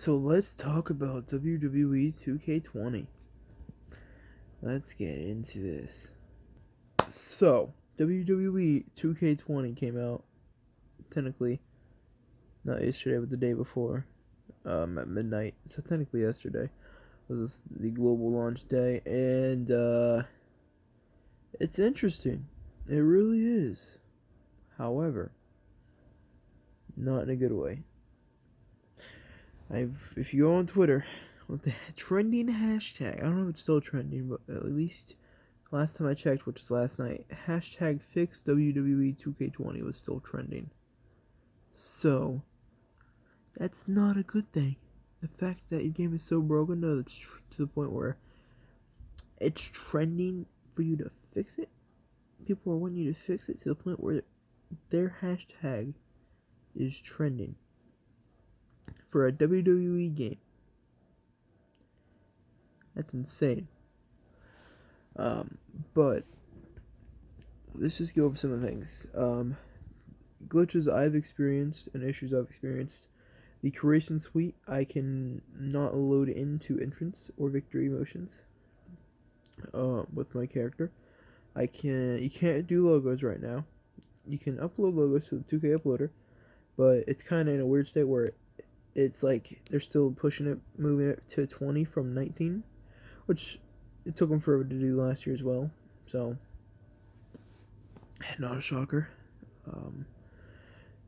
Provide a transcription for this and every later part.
So let's talk about WWE 2K20. Let's get into this. So, WWE 2K20 came out, technically, not yesterday, but the day before, at midnight. So, technically, yesterday was the global launch day, and it's interesting. It really is. However, not in a good way. If you go on Twitter with the trending hashtag, I don't know if it's still trending, but at least last time I checked, which was last night, hashtag fix WWE 2K20 was still trending. So that's not a good thing. The fact that your game is so broken to the point where it's trending for you to fix it. People are wanting you to fix it to the point where their hashtag is trending for a WWE game. That's insane. But let's just go over some of the things. Glitches I've experienced and issues I've experienced. The creation suite I can not load into entrance or victory motions with my character. You can't do logos right now. You can upload logos to the 2K uploader, but it's kind of in a weird state where it's like they're still pushing it, moving it to 20 from 19, which it took them forever to do last year as well. So, not a shocker.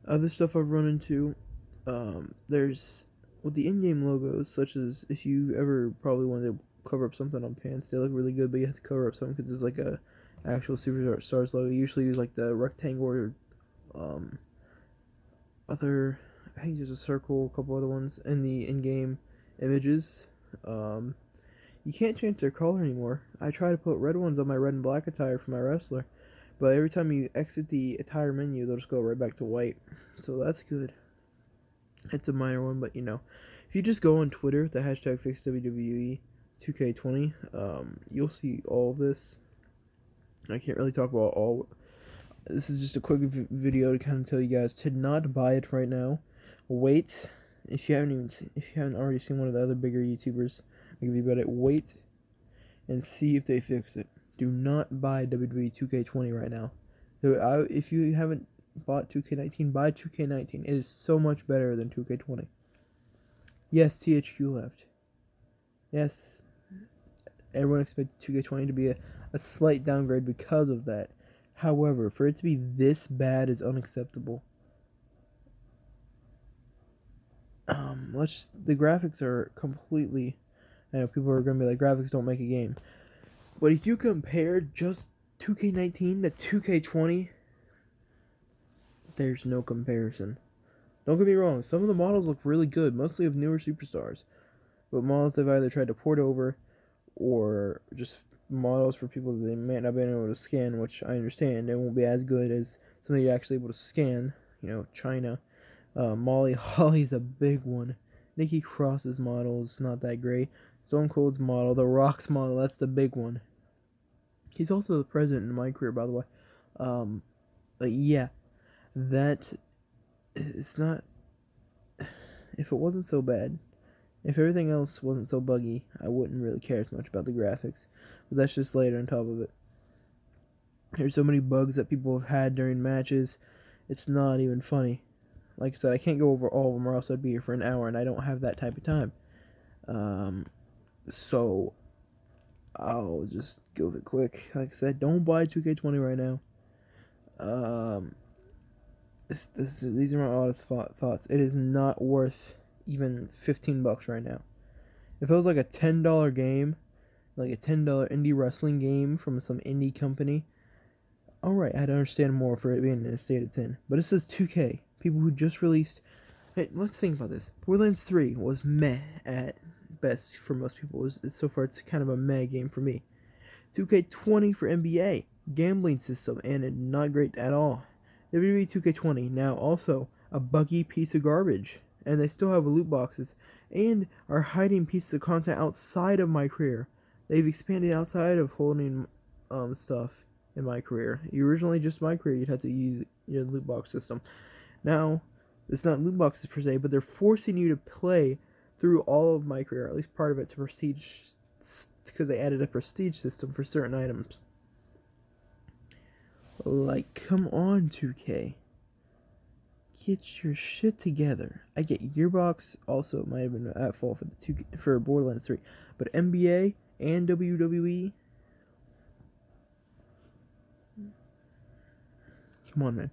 Other stuff I've run into, there's with the in-game logos, such as if you ever probably wanted to cover up something on pants, they look really good, but you have to cover up something because it's like a actual Superstars logo. You usually use like the rectangle or other, I think there's a circle, a couple other ones in the in-game images. You can't change their color anymore. I try to put red ones on my red and black attire for my wrestler, but every time you exit the attire menu, they'll just go right back to white. So that's good. It's a minor one, but if you just go on Twitter, the hashtag FixWWE 2K20, you'll see all of this. I can't really talk about all. This is just a quick video to kind of tell you guys to not buy it right now. Wait, if you haven't already seen one of the other bigger YouTubers give you about it, wait and see if they fix it. Do not buy WWE 2K20 right now. If you haven't bought 2K19, buy 2K19. It is so much better than 2K20. Yes, THQ left. Yes, everyone expected 2K20 to be a slight downgrade because of that. However, for it to be this bad is unacceptable. The graphics are completely. I know people are going to be like, graphics don't make a game. But if you compare just 2K19 to 2K20, there's no comparison. Don't get me wrong, some of the models look really good, mostly of newer superstars. But models they've either tried to port over or just models for people that they might not be able to scan, which I understand. It won't be as good as somebody you're actually able to scan. China. Molly Holly's a big one. Nikki Cross's model is not that great. Stone Cold's model, The Rock's model, that's the big one. He's also the president in my career, by the way. But yeah, it's not. If it wasn't so bad, if everything else wasn't so buggy, I wouldn't really care as much about the graphics. But that's just later on top of it. There's so many bugs that people have had during matches, it's not even funny. Like I said, I can't go over all of them or else I'd be here for an hour, and I don't have that type of time. So I'll just go over it quick. Like I said, don't buy 2K20 right now. These are my honest thoughts. It is not worth even $15 right now. If it was like a $10 game, like a $10 indie wrestling game from some indie company, alright, I'd understand more for it being in a state it's in. But it says 2K. People who just released. Hey, let's think about this. Borderlands 3 was meh at best for most people. So far, it's kind of a meh game for me. 2K20 for NBA. Gambling system, and not great at all. WWE 2K20, now also a buggy piece of garbage. And they still have loot boxes. And are hiding pieces of content outside of my career. They've expanded outside of holding stuff in my career. Originally, just my career, you'd have to use your loot box system. Now, it's not loot boxes per se, but they're forcing you to play through all of my career, at least part of it, to prestige, because they added a prestige system for certain items. Like, come on, 2K. Get your shit together. I get Gearbox also might have been at fault for Borderlands 3, but NBA and WWE. Come on, man.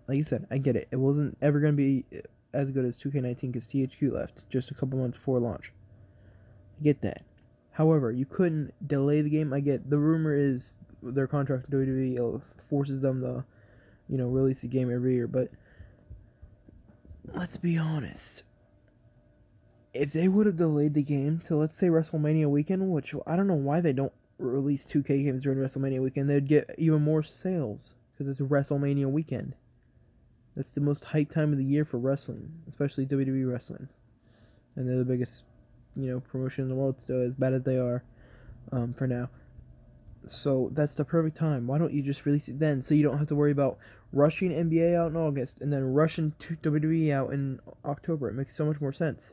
Like you said, I get it. It wasn't ever gonna be as good as 2K19 because THQ left just a couple months before launch. I get that. However, you couldn't delay the game. I get the rumor is their contract with WWE forces them to, release the game every year, but let's be honest. If they would have delayed the game to, let's say, WrestleMania weekend, which I don't know why they don't release 2K games during WrestleMania weekend, they'd get even more sales because it's WrestleMania weekend. That's the most hyped time of the year for wrestling, especially WWE wrestling. And they're the biggest, promotion in the world still, as bad as they are for now. So that's the perfect time. Why don't you just release it then so you don't have to worry about rushing NBA out in August and then rushing WWE out in October? It makes so much more sense.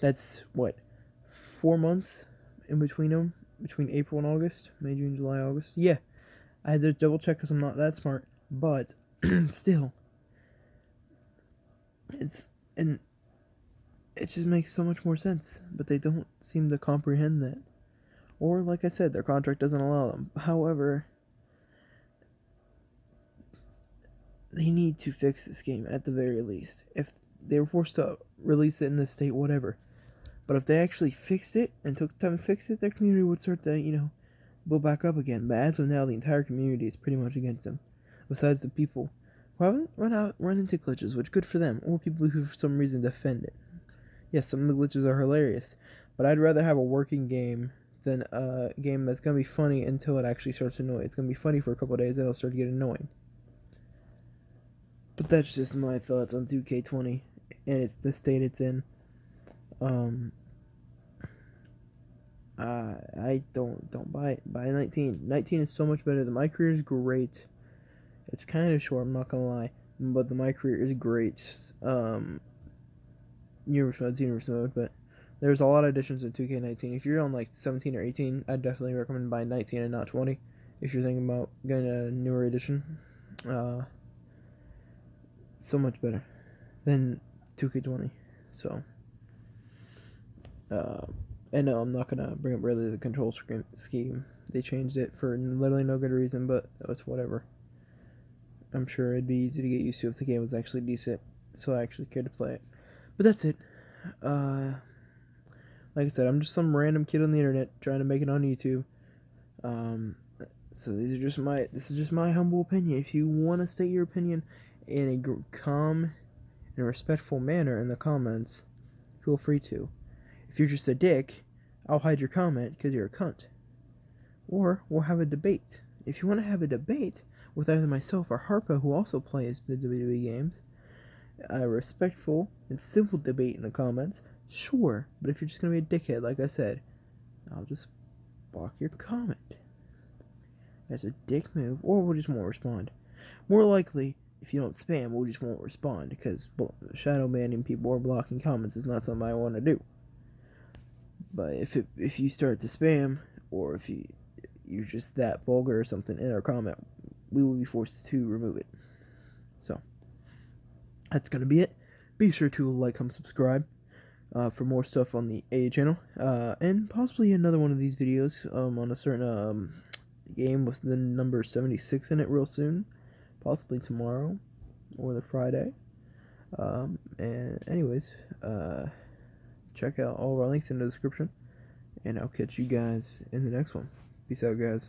That's, 4 months in between them? Between April and August? May, June, July, August? Yeah. I had to double check because I'm not that smart. But, still. It just makes so much more sense. But they don't seem to comprehend that. Or, like I said, their contract doesn't allow them. However, they need to fix this game at the very least. If they were forced to release it in this state, whatever. But if they actually fixed it and took time to fix it, their community would start to, build back up again. But as of now, the entire community is pretty much against them. Besides the people who haven't run into glitches, which good for them, or people who for some reason defend it. Yes, some of the glitches are hilarious, but I'd rather have a working game than a game that's going to be funny until it actually starts to annoy. It's going to be funny for a couple of days, then it'll start to get annoying. But that's just my thoughts on 2K20 and it's the state it's in. I don't buy it. Buy 19. 19 is so much better. My career is great. It's kind of short, I'm not gonna lie, but my career is great. Universe mode, but there's a lot of additions in 2K19. If you're on like 17 or 18, I'd definitely recommend buying 19 and not 20. If you're thinking about getting a newer edition, so much better than 2K20. So, and no, I'm not gonna bring up really the control scheme. They changed it for literally no good reason, but it's whatever. I'm sure it'd be easy to get used to if the game was actually decent, so I actually cared to play it. But that's it. Like I said, I'm just some random kid on the internet trying to make it on YouTube. So this is just my humble opinion. If you want to state your opinion in a calm and respectful manner in the comments, feel free to. If you're just a dick, I'll hide your comment because you're a cunt. Or we'll have a debate. If you want to have a debate with either myself or Harpo, who also plays the WWE games, a respectful and civil debate in the comments, sure. But if you're just going to be a dickhead, like I said, I'll just block your comment. That's a dick move, or we'll just won't respond. More likely, if you don't spam, we just won't respond, because shadow banning people or blocking comments is not something I want to do. But if you start to spam, or if you're just that vulgar or something in our comment, we will be forced to remove it. So, that's going to be it. Be sure to like, comment, subscribe for more stuff on the AA channel. And possibly another one of these videos on a certain game with the number 76 in it real soon. Possibly tomorrow or the Friday. And anyways, check out all of our links in the description. And I'll catch you guys in the next one. Peace out, guys.